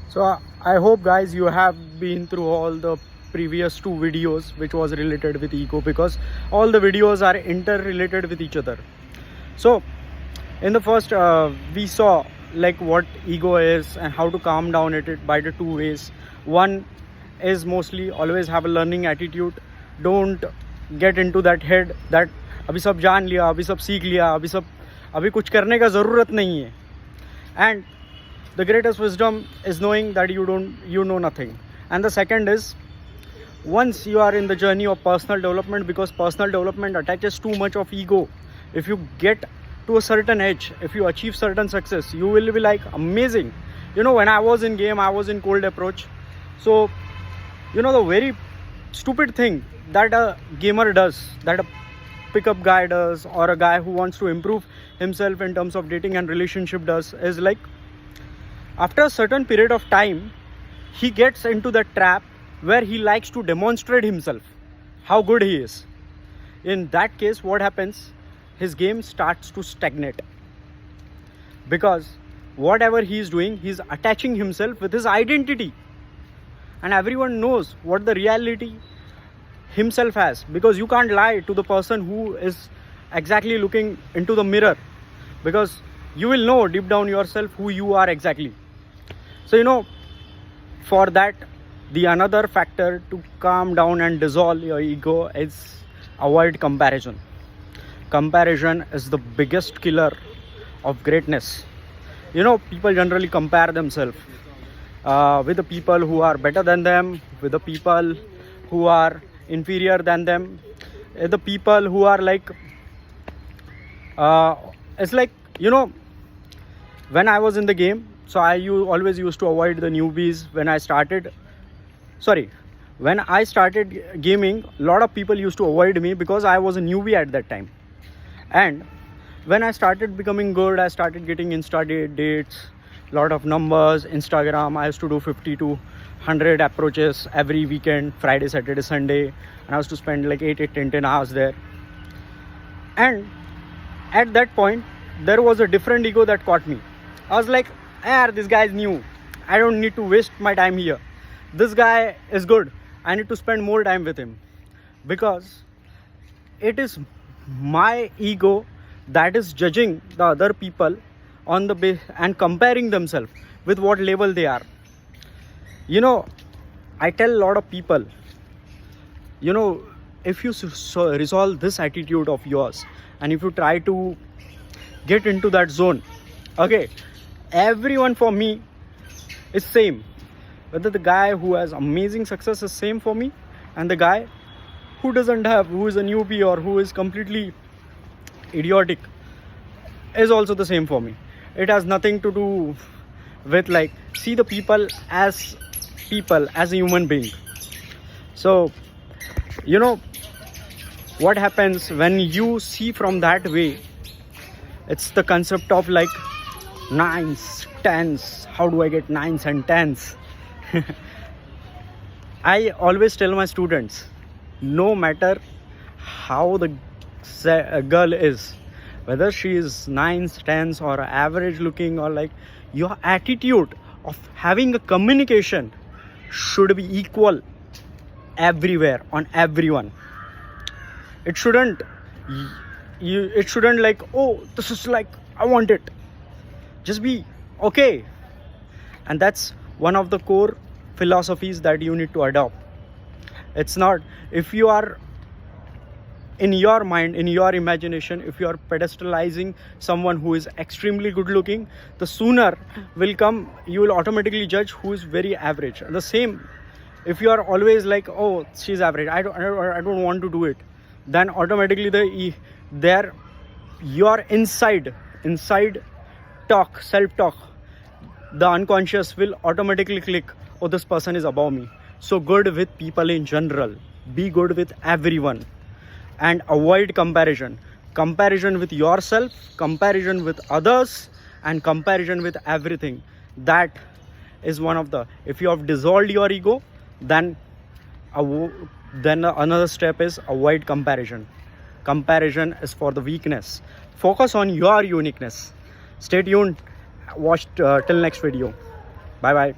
So I hope guys you have been through all the previous two videos which was related with ego, because all the videos are interrelated with each other. So in the first we saw like what ego is and how to calm down it by the two ways. One is mostly always have a learning attitude. Don't get into that head that अभी सब जान लिया, अभी सब सीख लिया, अभी कुछ करने का ज़रूरत नहीं है. And the greatest wisdom is knowing that you know nothing. And the second is, once you are in the journey of personal development, because personal development attaches too much of ego, if you get to a certain edge, if you achieve certain success, you will be like amazing. When I was in game, I was in cold approach. So the very stupid thing that a gamer does, that a pickup guy does, or a guy who wants to improve himself in terms of dating and relationship does, is like after a certain period of time he gets into the trap where he likes to demonstrate himself how good he is. In that case, what happens? His game starts to stagnate, because whatever he is doing, he is attaching himself with his identity, and everyone knows what the reality himself has, because you can't lie to the person who is exactly looking into the mirror, because you will know deep down yourself who you are exactly. So for that, the another factor to calm down and dissolve your ego is avoid comparison. Comparison is the biggest killer of greatness. People generally compare themselves with the people who are better than them, with the people who are inferior than them, the people who are like it's like when I was in the game, so always used to avoid the newbies. When I started gaming, a lot of people used to avoid me because I was a newbie at that time. And when I started becoming good, I started getting Insta dates, lot of numbers, Instagram. I used to do 50 to 100 approaches every weekend, Friday, Saturday, Sunday, and I used to spend like 8, 10 hours there. And at that point, there was a different ego that caught me. I was like, this guy is new, I don't need to waste my time here. This guy is good, I need to spend more time with him, because it is my ego that is judging the other people on the base and comparing themselves with what level they are. I tell a lot of people, if you resolve this attitude of yours, and if you try to get into that zone, okay, everyone for me is same. Whether the guy who has amazing success is same for me, and the guy who doesn't have, who is a newbie or who is completely idiotic, is also the same for me. It has nothing to do with like, see the people as a human being. So what happens when you see from that way, it's the concept of like 9s, 10s. How do I get 9s and 10s? I always tell my students, no matter how the girl is, whether she is 9s, 10s, or average looking, or like, your attitude of having a communication should be equal everywhere, on everyone. It shouldn't like, oh, this is like, I want it. Just be okay. And that's one of the core philosophies that you need to adopt. It's not, if you are in your mind, in your imagination, if you are pedestalizing someone who is extremely good looking, the sooner will come, you will automatically judge who is very average. And the same, if you are always like, oh, she's average, I don't want to do it, then automatically your inside talk, self-talk, the unconscious will automatically click, oh, this person is above me. So good with people in general, be good with everyone, and avoid comparison with yourself, comparison with others, and comparison with everything. That is one of the, if you have dissolved your ego, then another step is avoid comparison. Comparison is for the weakness. Focus on your uniqueness. Stay tuned, watch till next video. Bye bye.